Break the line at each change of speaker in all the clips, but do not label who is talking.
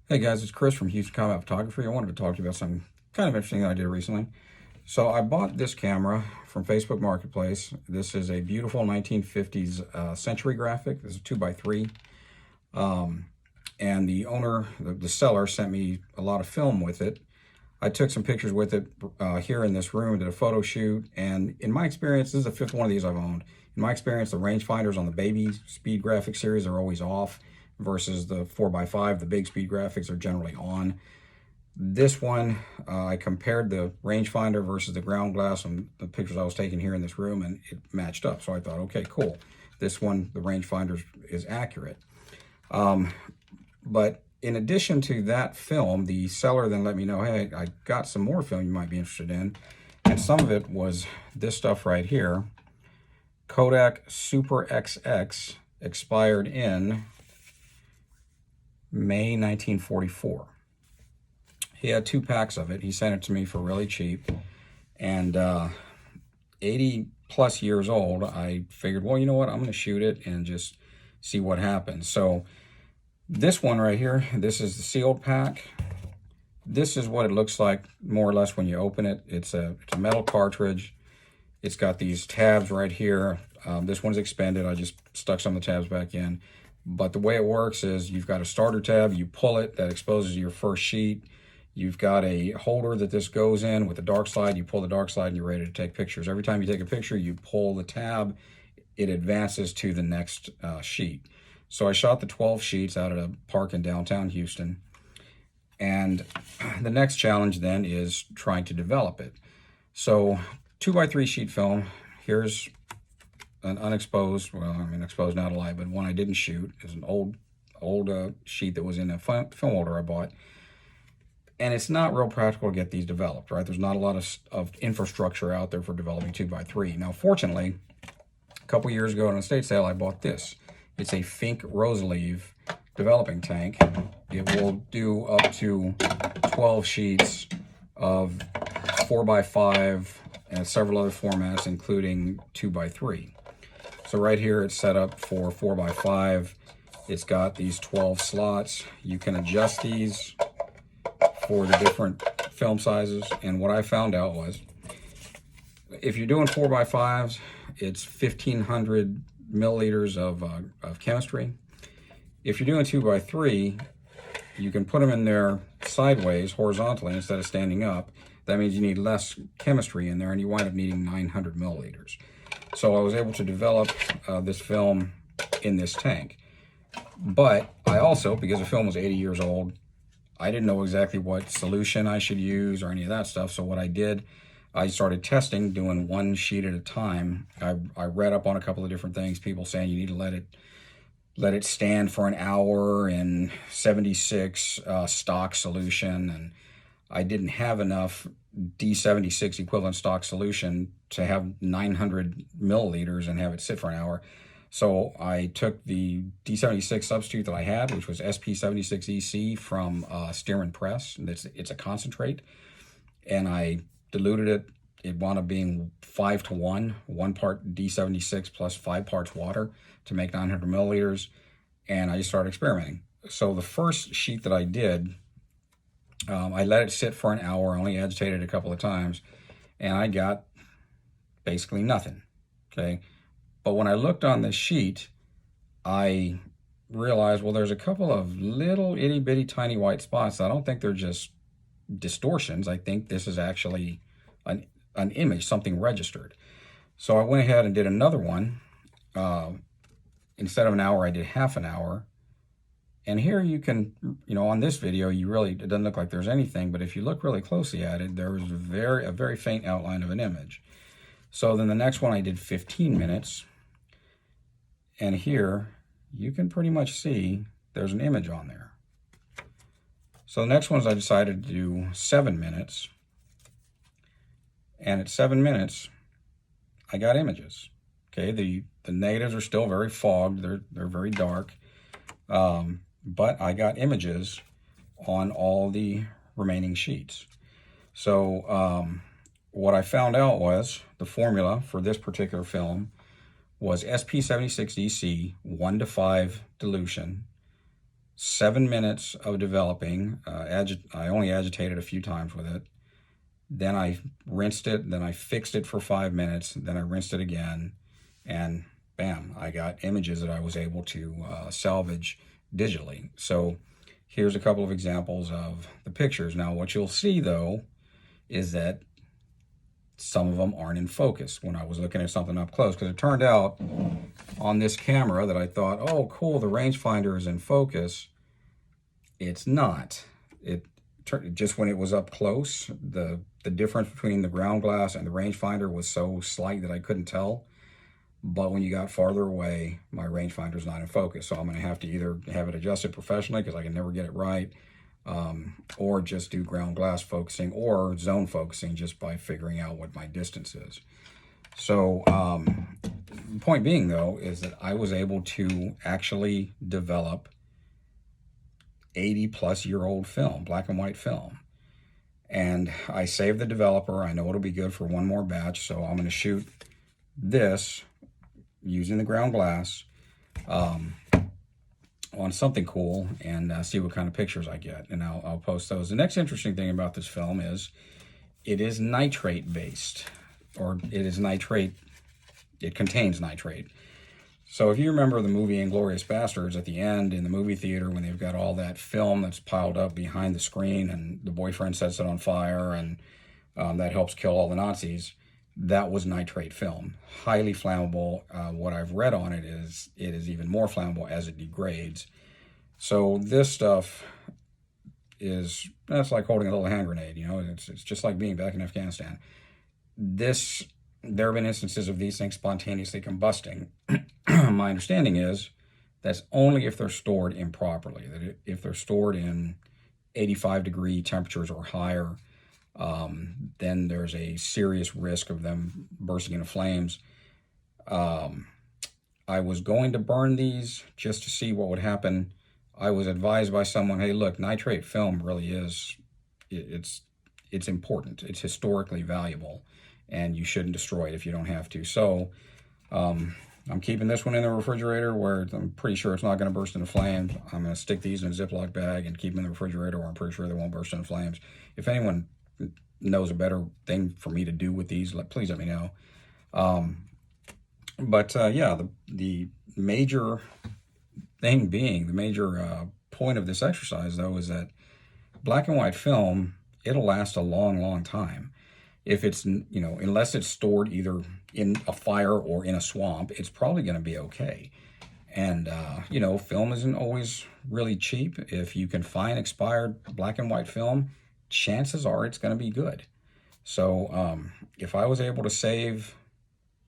Hey guys, it's Chris from Houston Combat Photography. I wanted to talk to you about something kind of interesting that I did recently. So I bought this camera from Facebook Marketplace. This is a beautiful 1950s Century graphic. This is a 2x3. And the owner, the seller, sent me a lot of film with it. I took some pictures with it here in this room, did a photo shoot, and in my experience, this is the fifth one of these I've owned. In my experience, the rangefinders on the baby speed graphic series are always off versus the 4x5, the big speed graphics are generally on. This one, I compared the rangefinder versus the ground glass on the pictures I was taking here in this room, and it matched up. So I thought, okay, cool. This one, the rangefinder is accurate. But in addition to that film, the seller then let me know, hey, I got some more film you might be interested in. And some of it was this stuff right here. Kodak Super-XX, expired in May 1944. He had 2 packs of it. He sent it to me for really cheap. And 80 plus years old, I figured, well, you know what? I'm going to shoot it and just see what happens. So this one right here, this is the sealed pack. This is what it looks like more or less when you open it. It's a metal cartridge. It's got these tabs right here. This one's expanded. I just stuck some of the tabs back in. But the way it works is you've got a starter tab. You pull it, that exposes your first sheet. You've got a holder that this goes in with the dark slide. You pull the dark slide and you're ready to take pictures. Every time you take a picture, you pull the tab. It advances to the next sheet. So I shot the 12 sheets out at a park in downtown Houston. And the next challenge then is trying to develop it. So 2x3 sheet film. Here's an unexposed, well, I mean, exposed not a lie, but one I didn't shoot. Is an old sheet that was in a film holder I bought. And it's not real practical to get these developed, right? There's not a lot of infrastructure out there for developing 2x3. Now, fortunately, a couple years ago at an estate sale, I bought this. It's a Fink Roseleaf developing tank. It will do up to 12 sheets of 4x5 and several other formats, including 2x3. So right here, it's set up for 4x5. It's got these 12 slots. You can adjust these for the different film sizes. And what I found out was, if you're doing 4x5s, it's 1,500 milliliters of chemistry. If you're doing 2x3, you can put them in there sideways, horizontally, instead of standing up. That means you need less chemistry in there, and you wind up needing 900 milliliters. So I was able to develop this film in this tank. But I also, because the film was 80 years old, I didn't know exactly what solution I should use or any of that stuff. So what I did, I started testing, doing one sheet at a time. I read up on a couple of different things, people saying you need to let it stand for an hour in 76 stock solution, and I didn't have enough D76 equivalent stock solution to have 900 milliliters and have it sit for an hour. So I took the D76 substitute that I had, which was SP76EC from Stearman Press. It's a concentrate, and I diluted it. It wound up being 5-to-1, 1 part D76 plus 5 parts water to make 900 milliliters, and I just started experimenting. So the first sheet that I did, I let it sit for an hour, only agitated it a couple of times, and I got basically nothing, okay? But when I looked on this sheet, I realized, well, there's a couple of little itty-bitty tiny white spots. I don't think they're just distortions. I think this is actually an image, something registered. So I went ahead and did another one. Instead of an hour, I did half an hour. And here you can, on this video, it doesn't look like there's anything, but if you look really closely at it, there's a very faint outline of an image. So then the next one I did 15 minutes. And here you can pretty much see there's an image on there. So the next ones I decided to do 7 minutes. And at 7 minutes, I got images. Okay, the negatives are still very fogged. They're very dark. But I got images on all the remaining sheets. So what I found out was the formula for this particular film was SP76EC 1-to-5 dilution, 7 minutes of developing. I only agitated a few times with it. Then I rinsed it. Then I fixed it for 5 minutes. Then I rinsed it again. And bam, I got images that I was able to salvage digitally. So here's a couple of examples of the pictures. Now, what you'll see, though, is that some of them aren't in focus when I was looking at something up close, because it turned out on this camera that I thought, oh, cool, the rangefinder is in focus. It's not. Just when it was up close, the difference between the ground glass and the rangefinder was so slight that I couldn't tell. But when you got farther away, my rangefinder is not in focus. So I'm going to have to either have it adjusted professionally, because I can never get it right, or just do ground glass focusing or zone focusing just by figuring out what my distance is. So the point being, though, is that I was able to actually develop 80-plus-year-old film, black and white film. And I saved the developer. I know it'll be good for one more batch, so I'm going to shoot this using the ground glass on something cool and see what kind of pictures I get, and I'll post those. The next interesting thing about this film is it is nitrate based, or it contains nitrate. So if you remember the movie Inglourious Basterds, at the end in the movie theater when they've got all that film that's piled up behind the screen and the boyfriend sets it on fire and that helps kill all the Nazis, that was nitrate film. Highly flammable. What I've read on it is even more flammable as it degrades. So this stuff that's like holding a little hand grenade, you know. It's just like being back in Afghanistan. There have been instances of these things spontaneously combusting. My understanding is that's only if they're stored improperly. That if they're stored in 85-degree temperatures or higher, then there's a serious risk of them bursting into flames. I was going to burn these just to see what would happen. I was advised by someone, hey, look, nitrate film really is, it's important. It's historically valuable, and you shouldn't destroy it if you don't have to. So I'm keeping this one in the refrigerator where I'm pretty sure it's not going to burst into flames. I'm going to stick these in a Ziploc bag and keep them in the refrigerator where I'm pretty sure they won't burst into flames. If anyone knows a better thing for me to do with these, please let me know. Yeah, the major thing being, the major point of this exercise, though, is that black and white film, it'll last a long, long time. If it's, unless it's stored either in a fire or in a swamp, it's probably going to be okay. And, film isn't always really cheap. If you can find expired black and white film, chances are it's going to be good. So if I was able to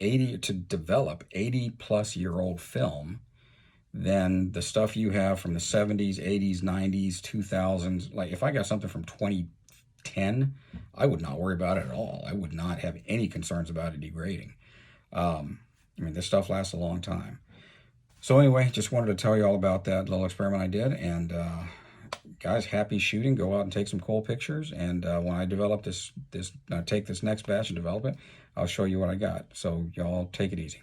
develop 80-plus-year-old film, then the stuff you have from the 70s, 80s, 90s, 2000s, like if I got something from 2010, I would not worry about it at all. I would not have any concerns about it degrading. This stuff lasts a long time. So anyway, just wanted to tell you all about that little experiment I did. And guys, happy shooting. Go out and take some cool pictures. And when I develop take this next batch and develop it, I'll show you what I got. So y'all take it easy.